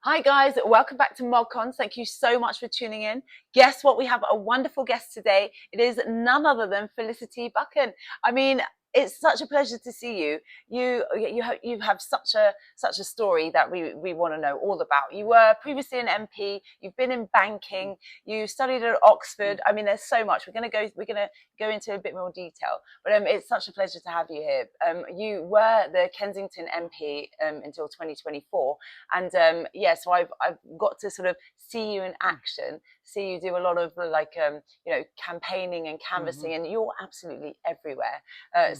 Hi guys, welcome back to MogCons. Thank you so much for tuning in. Guess what? We have a wonderful guest today. It is none other than Felicity Buchan. I mean, it's such a pleasure to see you. You have such a story that we want to know all about. You were previously an MP. You've been in banking. You studied at Oxford. I mean, there's so much. We're gonna go into a bit more detail. But it's such a pleasure to have you here. You were the Kensington MP until 2024, and so I've got to sort of see you in action. See you do a lot of campaigning and canvassing, and you're absolutely everywhere.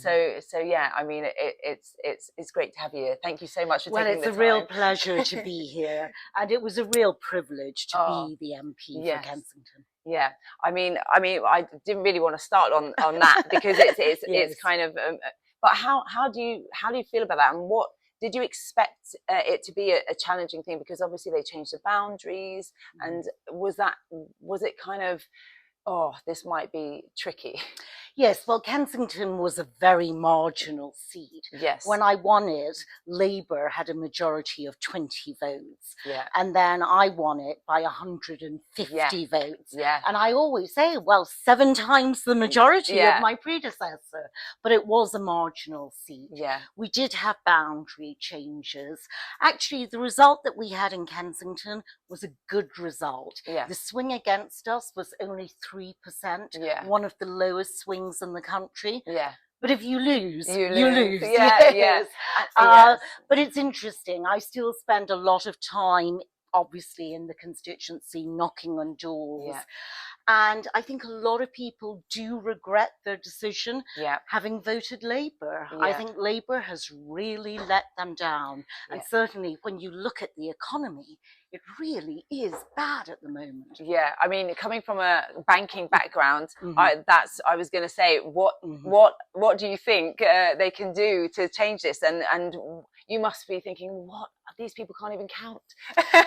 So yeah, I mean, it's great to have you here. Thank you so much for taking the time. Well, it's a real pleasure to be here, and it was a real privilege to be the MP for Kensington. Yeah, I mean, I didn't really want to start on that because it's kind of. But how do you feel about that, and what did you expect it to be a challenging thing? Because obviously they changed the boundaries, and was it kind of, oh, this might be tricky? Yes, well, Kensington was a very marginal seat. Yes. When I won it, Labour had a majority of 20 votes. Yeah. And then I won it by 150 votes. Yeah. And I always say, well, 7 times the majority of my predecessor. But it was a marginal seat. Yeah. We did have boundary changes. Actually, the result that we had in Kensington was a good result. Yeah. The swing against us was only 3%. Yeah. One of the lowest swings in the country. Yeah. But if you lose, you Yeah, lose. yes. But it's interesting. I still spend a lot of time, obviously, in the constituency, knocking on doors. Yeah. And I think a lot of people do regret their decision having voted Labour. Yeah. I think Labour has really let them down. And certainly when you look at the economy, it really is bad at the moment. Yeah, I mean, coming from a banking background, I was going to say, what do you think they can do to change this? And you must be thinking, what? These people can't even count.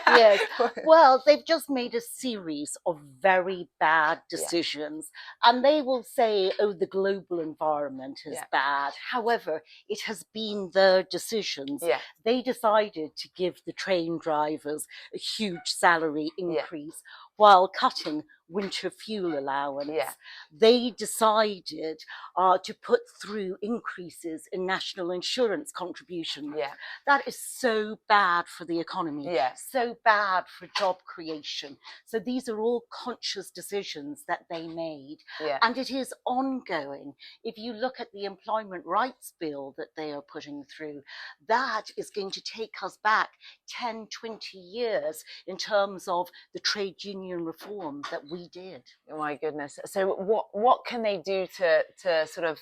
Yes. Well, they've just made a series of very bad decisions, and they will say, oh, the global environment is bad. However, it has been their decisions. Yeah. They decided to give the train drivers a huge salary increase while cutting winter fuel allowance. Yeah. They decided to put through increases in national insurance contributions. Yeah. That is so bad for the economy, so bad for job creation. So these are all conscious decisions that they made. Yeah. And it is ongoing. If you look at the employment rights bill that they are putting through, that is going to take us back 10, 20 years in terms of the trade union reform that we did. Oh my goodness. So what can they do to sort of,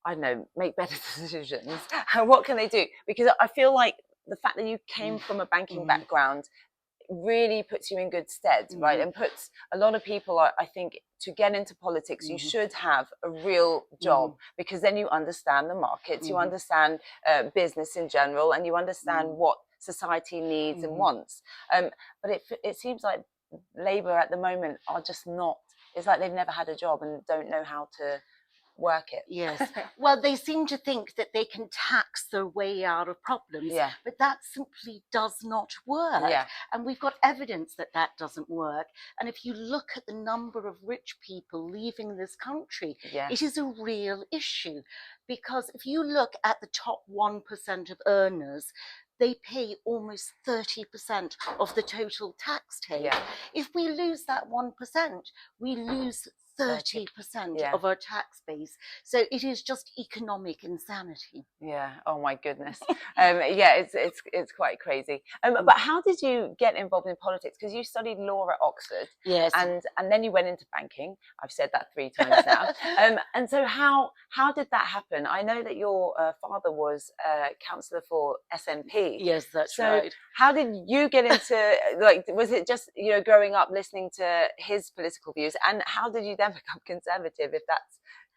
I don't know, make better decisions? What can they do? Because I feel like the fact that you came from a banking background really puts you in good stead, right? And puts a lot of people, I think, to get into politics, you should have a real job, because then you understand the markets, you understand business in general, and you understand what society needs and wants. But it seems like Labour at the moment are just not, it's like they've never had a job and don't know how to work it. Yes. Well, they seem to think that they can tax their way out of problems, but that simply does not work. Yeah. And we've got evidence that that doesn't work. And if you look at the number of rich people leaving this country, it is a real issue. Because if you look at the top 1% of earners, they pay almost 30% of the total tax take. Yeah. If we lose that 1%, we lose 30% of our tax base. So it is just economic insanity. Yeah. Oh my goodness. It's quite crazy. But how did you get involved in politics? Because you studied law at Oxford. Yes. And then you went into banking. I've said that 3 times now. And so how did that happen? I know that your father was councillor for SNP. Yes, that's right. So how did you get into, like, was it just, growing up listening to his political views? And how did you then become conservative, if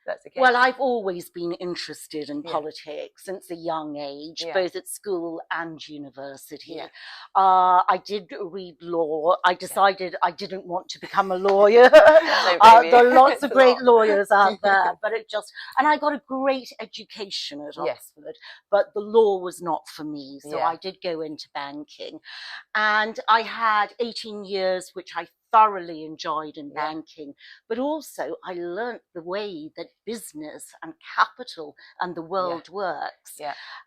that's the case. Well, I've always been interested in politics since a young age, both at school and university. I did read law. I decided I didn't want to become a lawyer. There are lots of great lawyers out there, but and I got a great education at Oxford, but the law was not for me. So I did go into banking, and I had 18 years, which I thoroughly enjoyed in banking, but also I learnt the way that business and capital and the world works.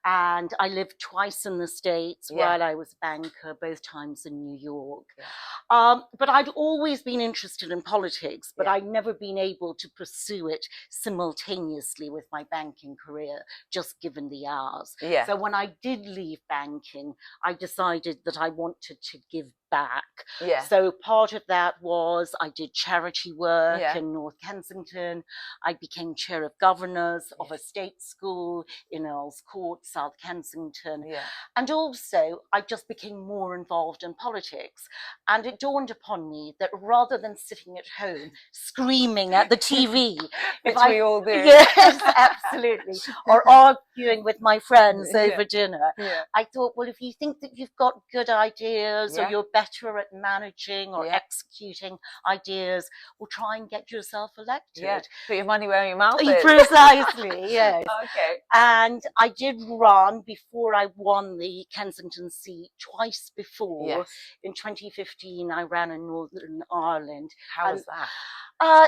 And I lived twice in the States while I was a banker, both times in New York. But I'd always been interested in politics, but I'd never been able to pursue it simultaneously with my banking career, just given the hours. So when I did leave banking, I decided that I wanted to give back. So part of that was I did charity work in North Kensington. I became chair of governors of a state school in Earl's Court, South Kensington. And also I just became more involved in politics. And it dawned upon me that rather than sitting at home screaming at the TV, which we all do. Yes, absolutely. Or arguing with my friends over dinner. I thought, well, if you think that you've got good ideas or you're better at managing or executing ideas, well, try and get yourself elected. Put your money where your mouth is. Precisely, yes. And I did run before I won the Kensington seat twice before. In 2015, I ran in Northern Ireland. How was that?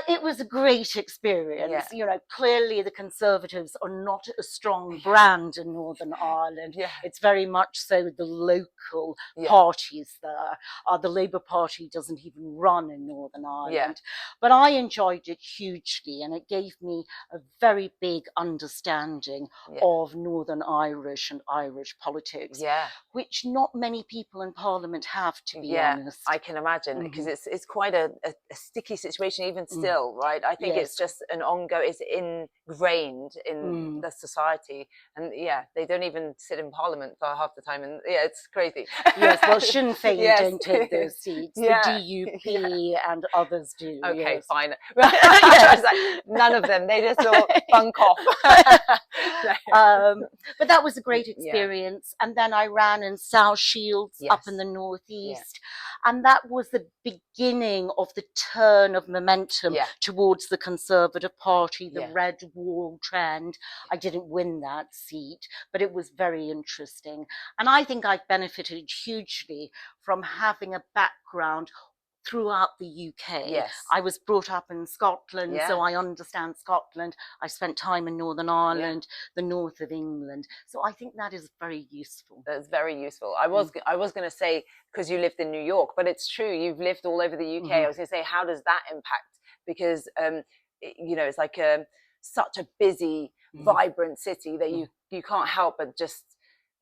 It was a great experience. You know, clearly the Conservatives are not a strong brand in Northern Ireland. It's very much so the local parties there. The Labour Party doesn't even run in Northern Ireland. But I enjoyed it hugely, and it gave me a very big understanding of Northern Irish and Irish politics, which not many people in Parliament have, to be honest. I can imagine, because it's quite a sticky situation even still, right? I think it's just an ongoing, it's ingrained in the society, and they don't even sit in Parliament for half the time, and it's crazy. Well, Sinn Féin don't take those seats. The DUP and others do. Okay, fine. It's like, none of them. They just all bunk off. But that was a great experience. And then I ran in South Shields up in the northeast, and that was the beginning of the turn of momentum towards the Conservative Party, the red wall trend. I didn't win that seat, but it was very interesting. And I think I've benefited hugely from having a background throughout the UK. I was brought up in Scotland, so I understand Scotland. I spent time in Northern Ireland, the north of England. So I think that is very useful. That's very useful. I was going to say, because you lived in New York, but it's true, you've lived all over the UK. I was going to say, how does that impact? Because, you know, it's like such a busy, vibrant city that you can't help but just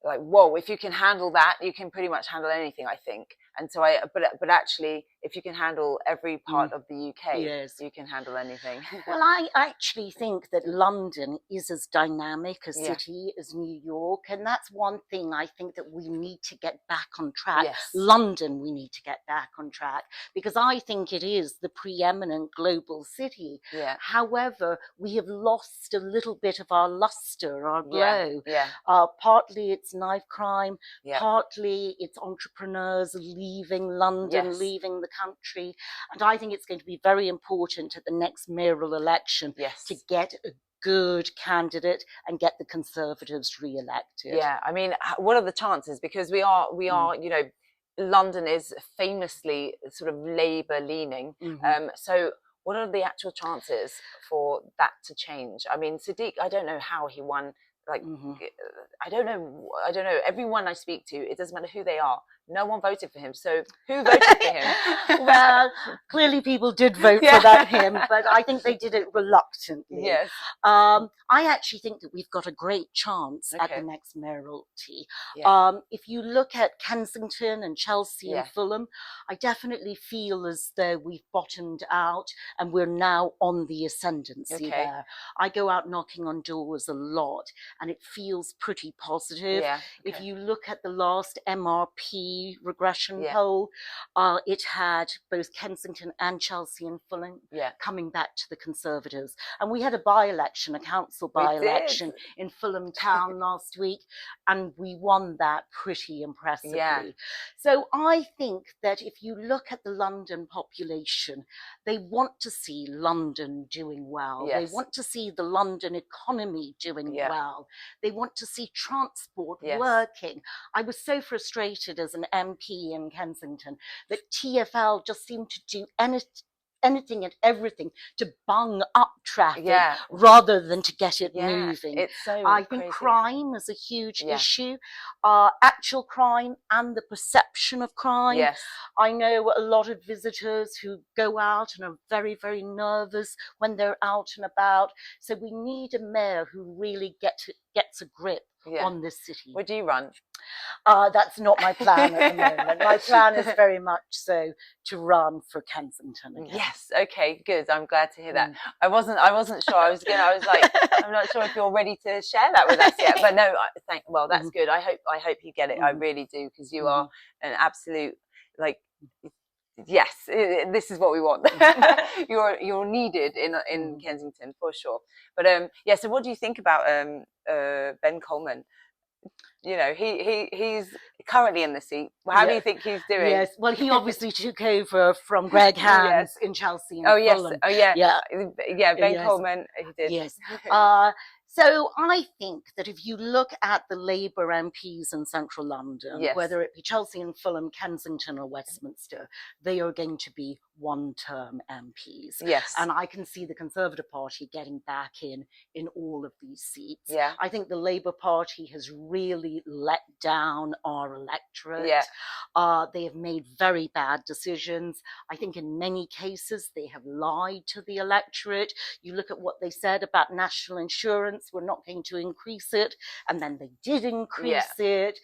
like, whoa, if you can handle that, you can pretty much handle anything, I think. And so but actually, if you can handle every part of the UK, you can handle anything. Well, I actually think that London is as dynamic a city as New York. And that's one thing I think that we need to get back on track. London, we need to get back on track, because I think it is the preeminent global city. However, we have lost a little bit of our luster, our glow. Partly it's knife crime, partly it's entrepreneurs leaving London, leaving the country. And I think it's going to be very important at the next mayoral election to get a good candidate and get the Conservatives re-elected. I mean, what are the chances? Because we are, you know, London is famously sort of Labour leaning. So what are the actual chances for that to change? I mean, Sadiq, I don't know how he won. Like, I don't know. Everyone I speak to, it doesn't matter who they are. No one voted for him. So who voted for him? Well, clearly people did vote for that him, but I think they did it reluctantly. I actually think that we've got a great chance at the next mayoralty. If you look at Kensington and Chelsea and Fulham, I definitely feel as though we've bottomed out and we're now on the ascendancy there. I go out knocking on doors a lot, and it feels pretty positive. If you look at the last MRP party regression poll. It had both Kensington and Chelsea and Fulham coming back to the Conservatives. And we had a by-election, a council by-election in Fulham town last week, and we won that pretty impressively. So I think that if you look at the London population, they want to see London doing well. They want to see the London economy doing well. They want to see transport working. I was so frustrated as an MP in Kensington that TfL just seemed to do anything and everything to bung up traffic rather than to get it moving. It's so I think crime is a huge issue, actual crime and the perception of crime. I know a lot of visitors who go out and are very, very nervous when they're out and about. So we need a mayor who really gets a grip on this city. Would you run? That's not my plan at the moment. My plan is very much so to run for Kensington again. Yes, okay, good. I'm glad to hear that. I wasn't sure. I was like, I'm not sure if you're ready to share that with us yet. But no, well, that's good. I hope you get it. I really do, because you are an absolute, like, yes, this is what we want. You're needed in Kensington for sure. But so what do you think about Ben Coleman? You know, he's currently in the seat. How do you think he's doing? Yes, well, he obviously took over from Greg Hands in Chelsea and Fulham. Ben Coleman, he did. Yes. So I think that if you look at the Labour MPs in central London, whether it be Chelsea and Fulham, Kensington or Westminster, they are going to be one-term MPs. Yes. And I can see the Conservative Party getting back in all of these seats. Yeah. I think the Labour Party has really let down our electorate. They have made very bad decisions. I think in many cases they have lied to the electorate. You look at what they said about national insurance. We're not going to increase it, and then they did increase it.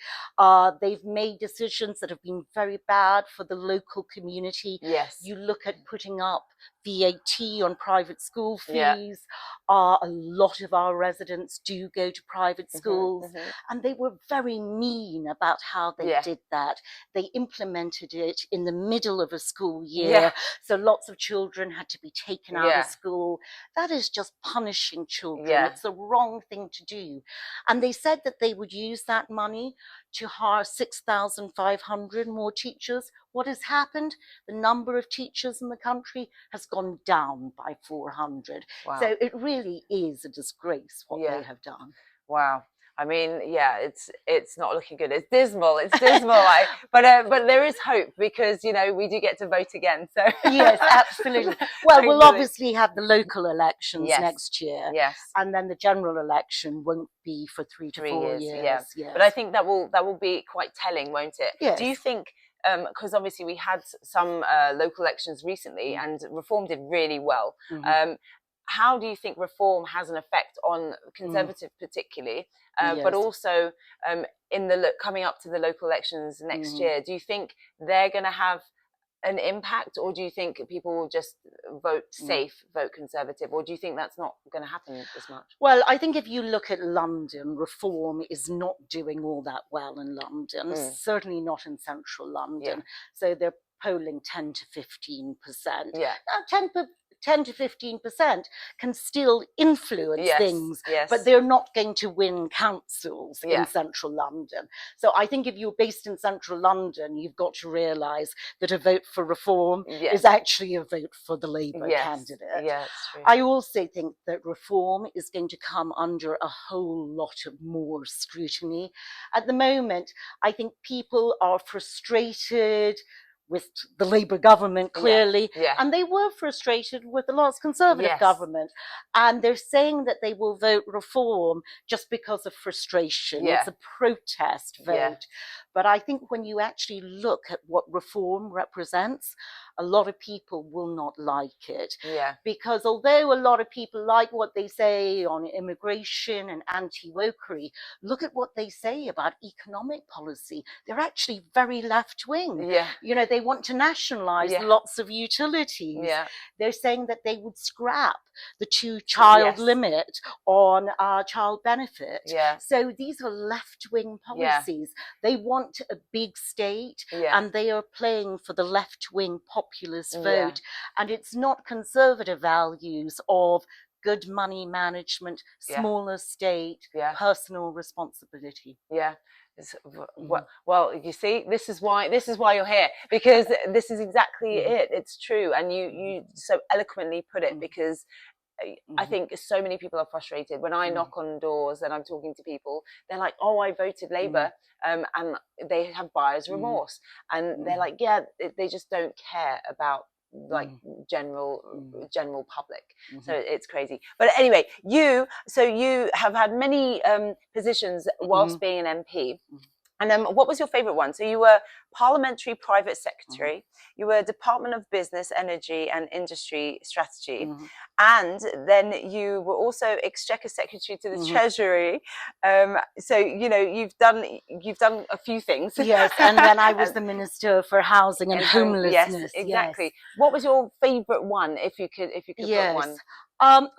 They've made decisions that have been very bad for the local community. You look at putting up VAT on private school fees. A lot of our residents do go to private schools, and they were very mean about how they did that. They implemented it in the middle of a school year, so lots of children had to be taken out of school. That is just punishing children. It's the wrong thing to do. And they said that they would use that money to hire 6,500 more teachers. What has happened? The number of teachers in the country has gone down by 400. Wow. So it really is a disgrace what they have done. Wow. I mean, it's not looking good. It's dismal. It's dismal. But there is hope, because we do get to vote again. So yes, absolutely. Well, we'll obviously have the local elections next year. Yes. And then the general election won't be for 3 to 4 years. Yeah. But I think that will be quite telling, won't it? Yes. Do you think? Because obviously we had some local elections recently, and Reform did really well. How do you think Reform has an effect on Conservative particularly, but also in the coming up to the local elections next year? Do you think they're going to have an impact, or do you think people will just vote Conservative, or do you think that's not going to happen as much? Well, I think if you look at London, Reform is not doing all that well in London, certainly not in central London. So they're polling 10 to 15%. Now, 10 to 15% can still influence things, but they're not going to win councils in central London. So I think if you're based in central London, you've got to realise that a vote for Reform is actually a vote for the Labour candidate. That's true. I also think that Reform is going to come under a whole lot of more scrutiny. At the moment, I think people are frustrated with the Labour government, clearly, and they were frustrated with the last Conservative government, and they're saying that they will vote Reform just because of frustration. It's a protest vote. But I think when you actually look at what Reform represents, a lot of people will not like it. Because although a lot of people like what they say on immigration and anti-wokery, look at what they say about economic policy. They're actually very left-wing. They want to nationalise lots of utilities. They're saying that they would scrap the 2-child limit on child benefit. So these are left-wing policies. They want want a big state, and they are playing for the left-wing populist vote, and it's not conservative values of good money management, smaller state, personal responsibility. Well, you see, this is why you're here, because this is exactly it. It's true, and you so eloquently put it, because I think so many people are frustrated when I knock on doors and I'm talking to people. They're like, "Oh, I voted Labour," and they have buyer's remorse, and they're like, "Yeah, they just don't care about like general public." So it's crazy. But anyway, you have had many positions whilst being an MP. And then what was your favourite one? So you were Parliamentary Private Secretary, you were Department of Business, Energy and Industry Strategy, and then you were also Exchequer Secretary to the Treasury. So, you know, you've done a few things. Yes, and then I was the Minister for Housing and Homelessness. Yes, exactly. Yes. What was your favourite one, if you could put one?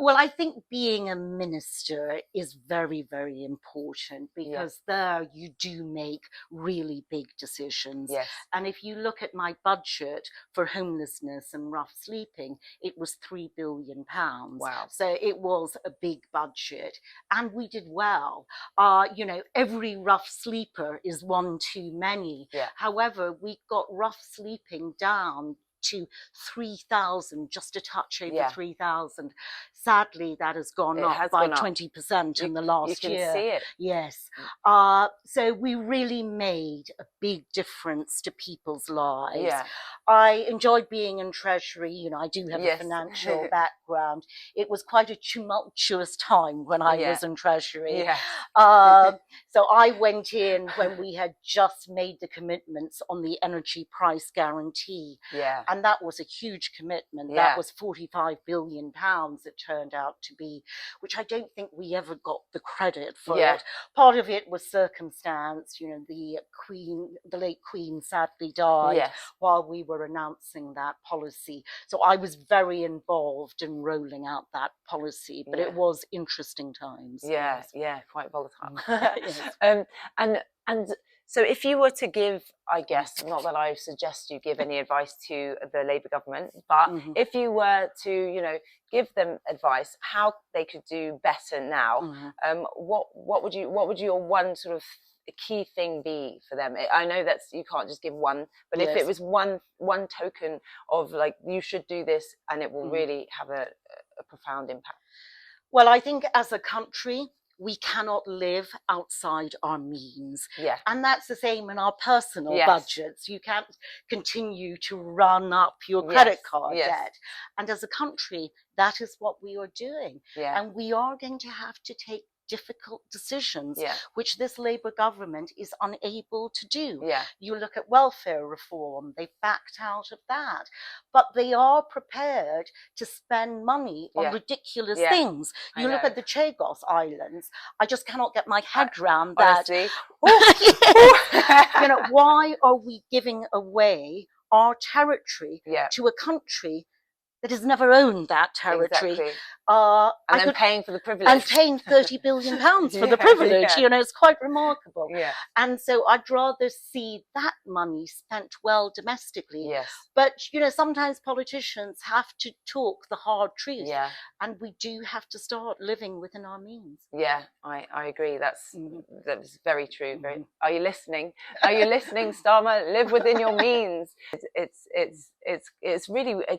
Well, I think being a minister is very, very important, because there you do make really big decisions. Yes. And if you look at my budget for homelessness and rough sleeping, it was £3 billion. Wow. So it was a big budget, and we did well. You know, every rough sleeper is one too many. Yeah. However, we got rough sleeping down to 3,000, just a touch over 3,000. Sadly, that has gone up by 20% in the last year. You can see it. Yes. So we really made a big difference to people's lives. Yeah. I enjoyed being in Treasury. You know, I do have a financial background. It was quite a tumultuous time when I was in Treasury. Yeah. So I went in when we had just made the commitments on the energy price guarantee. Yeah. And that was a huge commitment. Yeah. That was £45 billion, it turned out to be, which I don't think we ever got the credit for it. Part of it was circumstance. You know, the late Queen sadly died while we were announcing that policy. So I was very involved in rolling out that policy, but it was interesting times. Yeah, quite volatile. And so if you were to give, I guess, not that I suggest you give any advice to the Labour government, but if you were to, you know, give them advice how they could do better now, what would your one sort of key thing be for them? I know that you can't just give one, but if it was one token of like, you should do this and it will really have a profound impact. Well, I think as a country, we cannot live outside our means. Yeah. And that's the same in our personal budgets. You can't continue to run up your credit card debt. And as a country, that is what we are doing. Yeah. And we are going to have to take difficult decisions, which this Labour government is unable to do. Yeah. You look at welfare reform, they backed out of that. But they are prepared to spend money on ridiculous things. You look at the Chagos Islands, I just cannot get my head around that. You know, why are we giving away our territory to a country that has never owned that territory? Exactly. And then paying for the privilege. And paying £30 billion for the privilege. You know, it's quite remarkable. Yeah. And so I'd rather see that money spent well domestically. Yes. But, you know, sometimes politicians have to talk the hard truth. Yeah. And we do have to start living within our means. Yeah, I agree. That's very true. Are you listening? Are you listening, Starmer? Live within your means. It's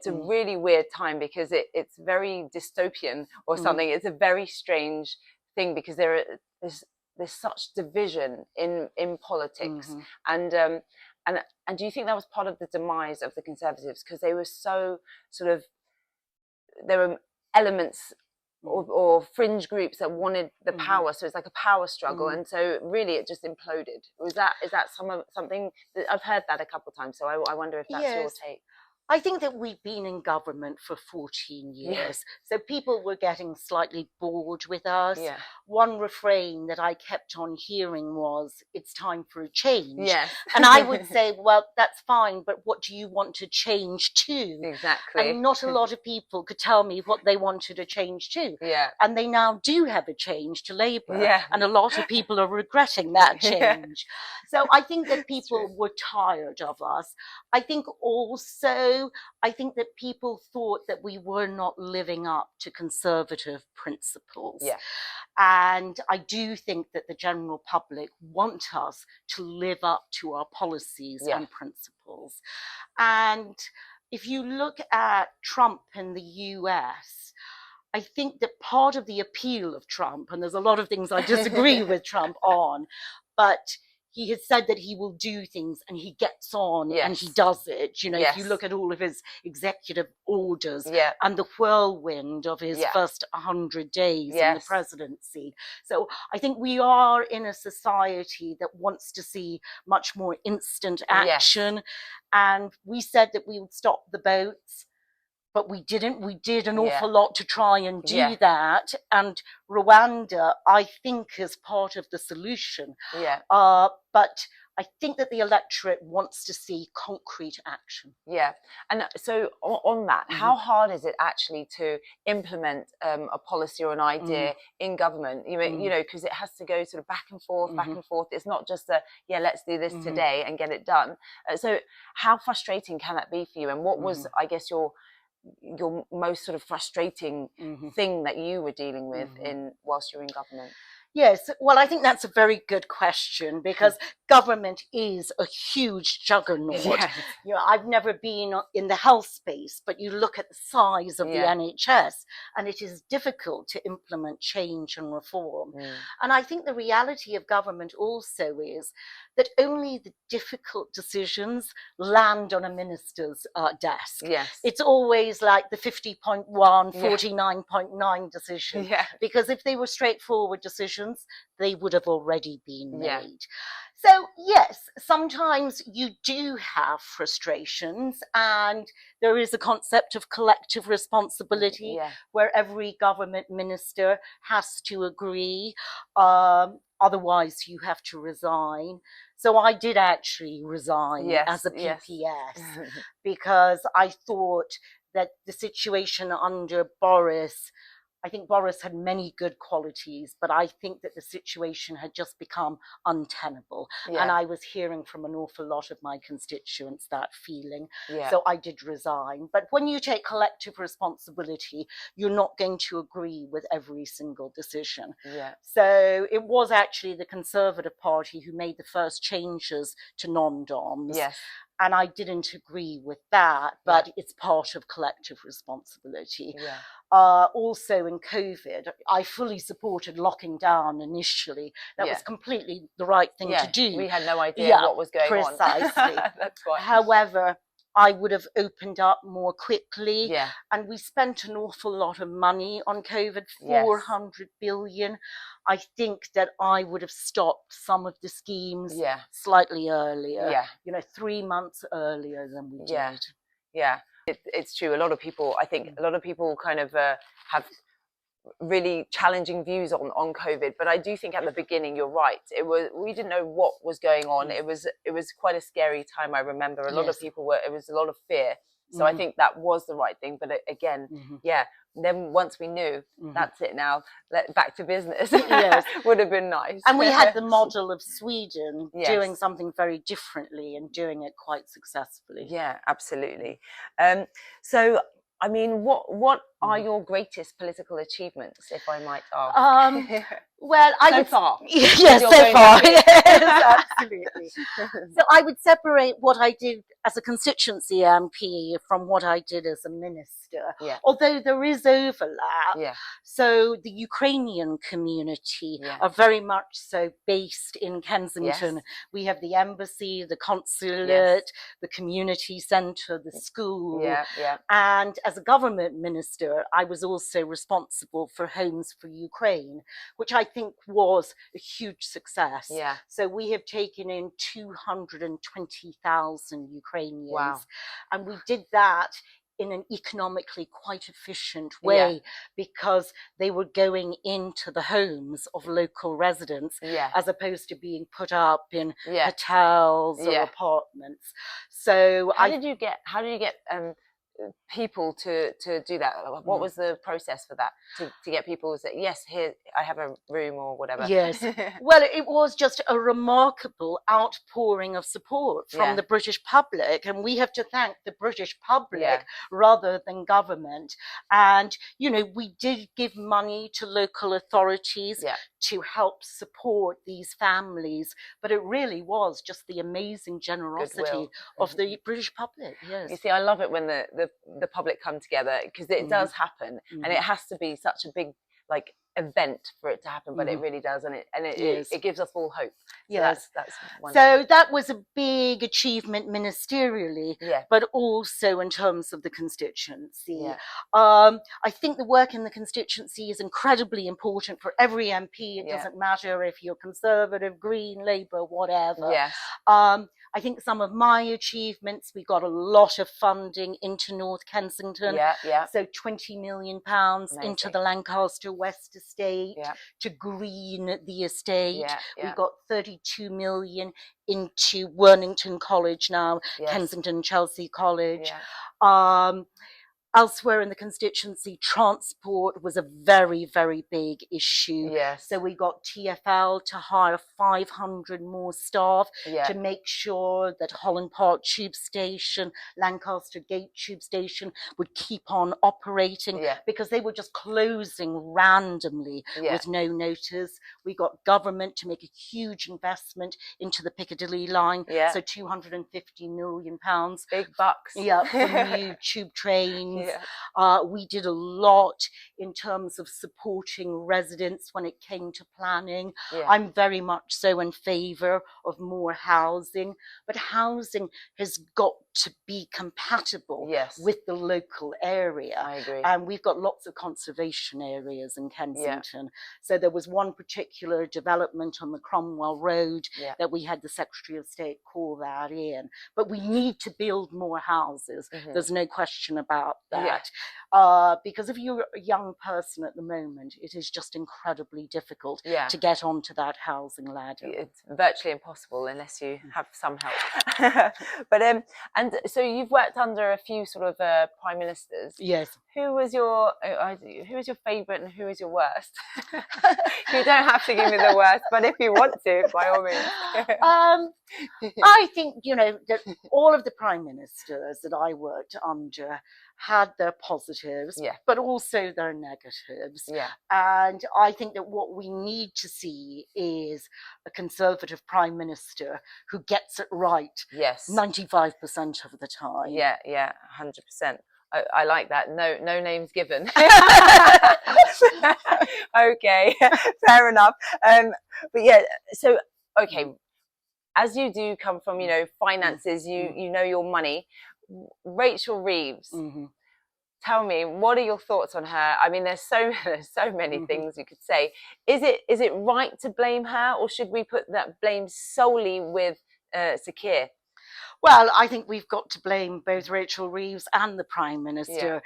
a really weird time, because it's very dystopian or something. It's a very strange thing, because there's such division in politics, and do you think that was part of the demise of the Conservatives, because they were so sort of, there were elements or fringe groups that wanted the power, so it's like a power struggle, and so really it just imploded. Is that something that I've heard that a couple of times, so I wonder if that's your take. I think that we've been in government for 14 years, so people were getting slightly bored with us. Yeah. One refrain that I kept on hearing was, "It's time for a change." Yes. And I would say, well, that's fine, but what do you want to change to? Exactly. And not a lot of people could tell me what they wanted to change to. Yeah. And they now do have a change to Labour. Yeah. And a lot of people are regretting that change. So I think that people were tired of us. I think also, I think that people thought that we were not living up to conservative principles. Yeah. And I do think that the general public want us to live up to our policies and principles. And if you look at Trump in the US, I think that part of the appeal of Trump, and there's a lot of things I disagree with Trump on, but he has said that he will do things and he gets on and he does it. You know, if you look at all of his executive orders and the whirlwind of his first 100 days in the presidency. So I think we are in a society that wants to see much more instant action. And we said that we would stop the boats, but we didn't. We did an awful lot to try and do that. And Rwanda, I think, is part of the solution. But I think that the electorate wants to see concrete action. Yeah. And so on that, how hard is it actually to implement a policy or an idea in government? You know, because it has to go sort of back and forth, back and forth. It's not just a, let's do this today and get it done. So how frustrating can that be for you? And what was, I guess, your most sort of frustrating thing that you were dealing with whilst you were in government? Yes, well, I think that's a very good question, because government is a huge juggernaut. You know, I've never been in the health space, but you look at the size of the NHS, and it is difficult to implement change and reform. And I think the reality of government also is that only the difficult decisions land on a minister's desk. It's always like the 50.1, 49.9 decision, because if they were straightforward decisions, they would have already been made. So yes, sometimes you do have frustrations, and there is a concept of collective responsibility where every government minister has to agree, otherwise you have to resign. So I did actually resign as a PPS because I thought that the situation under Boris, I think Boris had many good qualities, but I think that the situation had just become untenable. And I was hearing from an awful lot of my constituents that feeling. So I did resign. But when you take collective responsibility, you're not going to agree with every single decision. So it was actually the Conservative Party who made the first changes to non-doms. And I didn't agree with that, but it's part of collective responsibility. Also in COVID, I fully supported locking down initially. That was completely the right thing to do. We had no idea what was going on. Precisely. That's right. However, I would have opened up more quickly. And we spent an awful lot of money on COVID, 400 billion. I think that I would have stopped some of the schemes slightly earlier, you know, 3 months earlier than we did. It's true. A lot of people, I think a lot of people kind of have really challenging views on COVID, but I do think at the beginning you're right. We didn't know what was going on. It was quite a scary time. I remember a lot of people it was a lot of fear. So I think that was the right thing. But again, then once we knew, that's it now, back to business. Would have been nice. And we had the model of Sweden doing something very differently and doing it quite successfully. Yeah, absolutely. So I mean, what are your greatest political achievements, if I might ask? Well, so far. Yes, so far. Yes, absolutely. So I would separate what I did as a constituency MP from what I did as a minister, although there is overlap. So the Ukrainian community are very much so based in Kensington. We have the embassy, the consulate, the community centre, the school. And as a government minister, I was also responsible for Homes for Ukraine, which I think was a huge success. Yeah. So we have taken in 220,000 Ukrainians. Wow. And we did that in an economically quite efficient way, because they were going into the homes of local residents, as opposed to being put up in hotels or apartments. So how did you get people to do that? What was the process for that, to get people to say, yes, here I have a room or whatever? Yes. Well, it was just a remarkable outpouring of support from the British public, and we have to thank the British public rather than government. And you know, we did give money to local authorities to help support these families, but it really was just the amazing generosity of the British public. Yes. You see, I love it when the public come together, because it does happen, and it has to be such a big event for it to happen, but it really does, and it gives us all hope. So that's wonderful. So that was a big achievement ministerially, but also in terms of the constituency. I think the work in the constituency is incredibly important for every MP. It doesn't matter if you're Conservative, Green, Labour, whatever. I think some of my achievements, we got a lot of funding into North Kensington. So £20 million into the Lancaster West estate, to green the estate. We got 32 million into Wornington College now, Kensington Chelsea College. Elsewhere in the constituency, transport was a very, very big issue. So we got TfL to hire 500 more staff to make sure that Holland Park Tube Station, Lancaster Gate Tube Station would keep on operating, because they were just closing randomly with no notice. We got government to make a huge investment into the Piccadilly line, so £250 million. Big bucks. For new tube trains. We did a lot in terms of supporting residents when it came to planning. I'm very much so in favour of more housing, but housing has got to be compatible with the local area. I agree. And we've got lots of conservation areas in Kensington. So there was one particular development on the Cromwell Road that we had the Secretary of State call that in. But we need to build more houses. There's no question about that. Because if you're a young person at the moment, it is just incredibly difficult to get onto that housing ladder. It's virtually impossible unless you have some help. But and so you've worked under a few sort of prime ministers. Yes. Who was your favourite and who was your worst? You don't have to give me the worst, but if you want to, by all means. I think, you know, that all of the prime ministers that I worked under had their positives, but also their negatives. And I think that what we need to see is a Conservative prime minister who gets it right 95% of the time. 100%. I like that. No names given. Okay, fair enough. But yeah, so okay, as you do come from, you know, finances, you know your money. Rachel Reeves. Tell me, what are your thoughts on her? I mean, there's so many things you could say. Is it right to blame her, or should we put that blame solely with Sir Keir? Well, I think we've got to blame both Rachel Reeves and the Prime Minister.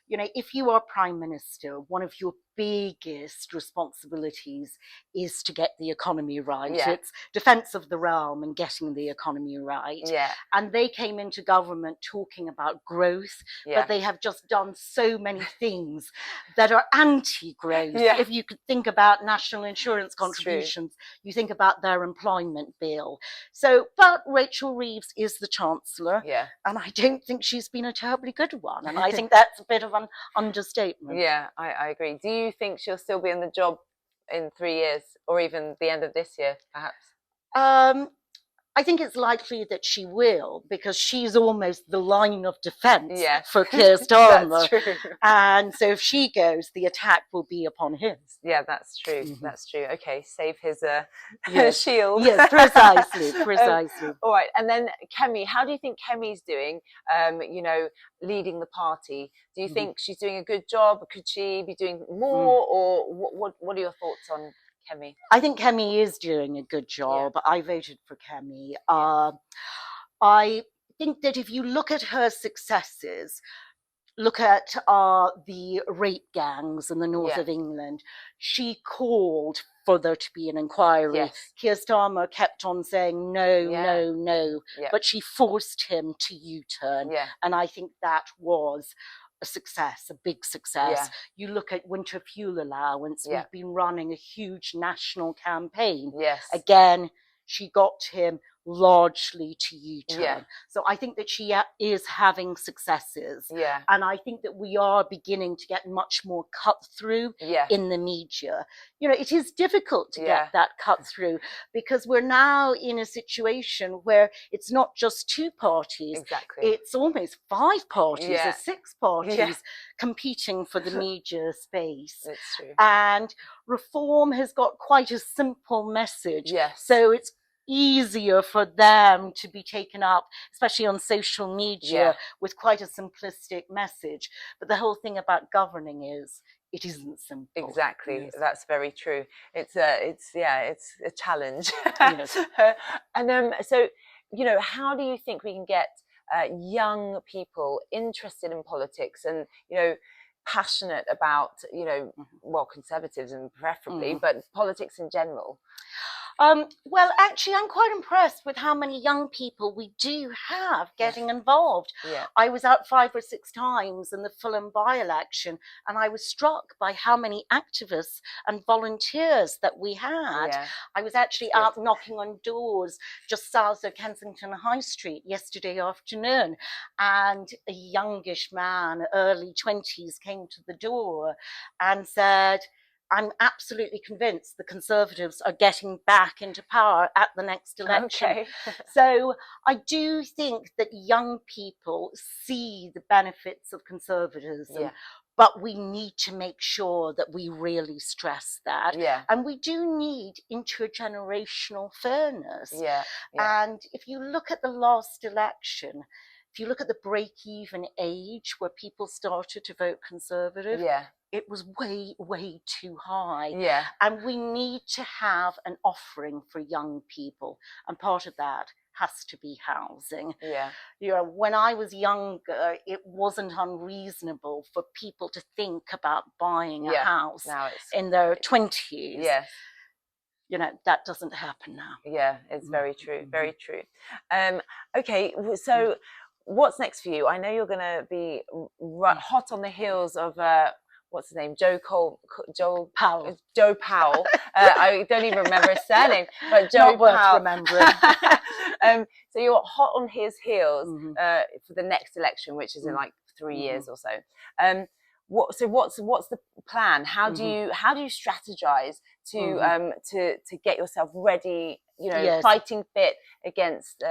You know, if you are Prime Minister, one of your biggest responsibilities is to get the economy right. It's defence of the realm and getting the economy right. And they came into government talking about growth, but they have just done so many things that are anti-growth. If you could think about national insurance contributions, you think about their employment bill. So, but Rachel Reeves is the Chancellor, and I don't think she's been a terribly good one. And I think that's a bit of an understatement. I agree. Do you think she'll still be in the job in 3 years, or even the end of this year, perhaps? I think it's likely that she will, because she's almost the line of defence for Keir Starmer. That's true. And so if she goes, the attack will be upon him. Yeah, that's true. That's true. Okay, save his shield. Yes, precisely. All right, and then Kemi, how do you think Kemi's doing? You know, leading the party. Do you think she's doing a good job? Could she be doing more, or what are your thoughts on Kemi? I think Kemi is doing a good job. I voted for Kemi. I think that if you look at her successes, look at the rape gangs in the north of England, she called for there to be an inquiry. Keir Starmer kept on saying no, no, no, but she forced him to U-turn. And I think that was a success, a big success. You look at winter fuel allowance, we've been running a huge national campaign. Again, she got him largely to U-turn. So I think that she is having successes. And I think that we are beginning to get much more cut through in the media. You know, it is difficult to get that cut through because we're now in a situation where it's not just two parties. It's almost 5 parties or 6 parties competing for the media space. It's true. And reform has got quite a simple message. So it's easier for them to be taken up, especially on social media, with quite a simplistic message. But the whole thing about governing is it isn't simple. Exactly, that's very true. It's a challenge. And so, you know, how do you think we can get young people interested in politics and, you know, passionate about, you know, well, conservatism preferably, but politics in general? Well, actually, I'm quite impressed with how many young people we do have getting involved. I was out 5 or 6 times in the Fulham by-election, and I was struck by how many activists and volunteers that we had. I was actually out knocking on doors just south of Kensington High Street yesterday afternoon, and a youngish man, early 20s, came to the door and said, I'm absolutely convinced the Conservatives are getting back into power at the next election. So I do think that young people see the benefits of conservatism, but we need to make sure that we really stress that. And we do need intergenerational fairness. And if you look at the last election, if you look at the break-even age where people started to vote Conservative, it was way, way too high. And we need to have an offering for young people. And part of that has to be housing. You know, when I was younger, it wasn't unreasonable for people to think about buying a house in their 20s. You know, that doesn't happen now. It's very true, very true. Okay, so what's next for you? I know you're going to be hot on the heels of what's his name? Joe Powell. I don't even remember his surname, but Joe Not worth Powell. remembering. So you're hot on his heels for the next election, which is in like 3 years or so. What's the plan? How do you strategize to get yourself ready? You know, fighting fit against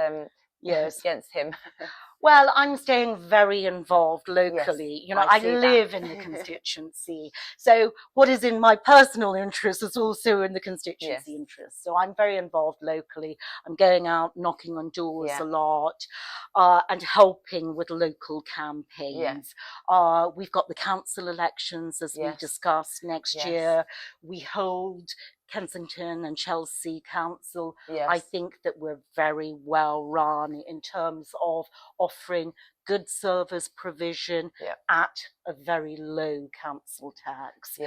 against him. Well, I'm staying very involved locally. You know, I live in the constituency. So what is in my personal interest is also in the constituency interest. So I'm very involved locally. I'm going out, knocking on doors a lot, and helping with local campaigns. We've got the council elections, as we discussed, next year. We hold Kensington and Chelsea Council. I think that we're very well run in terms of offering good service provision at a very low council tax.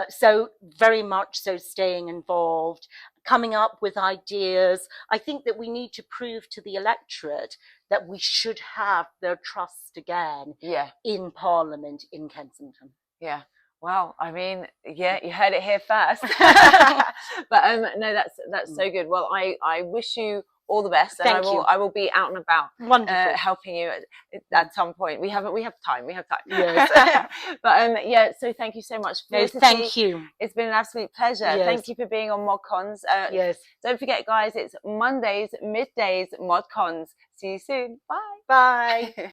So very much so staying involved, coming up with ideas. I think that we need to prove to the electorate that we should have their trust again in Parliament in Kensington. Well, I mean, you heard it here first. But no, that's so good. Well, I wish you all the best, and I will be out and about helping you at some point. We have time. But so thank you so much. Thank you. It's been an absolute pleasure. Thank you for being on ModCons. Don't forget, guys, it's Mondays, middays, ModCons. See you soon. Bye. Bye.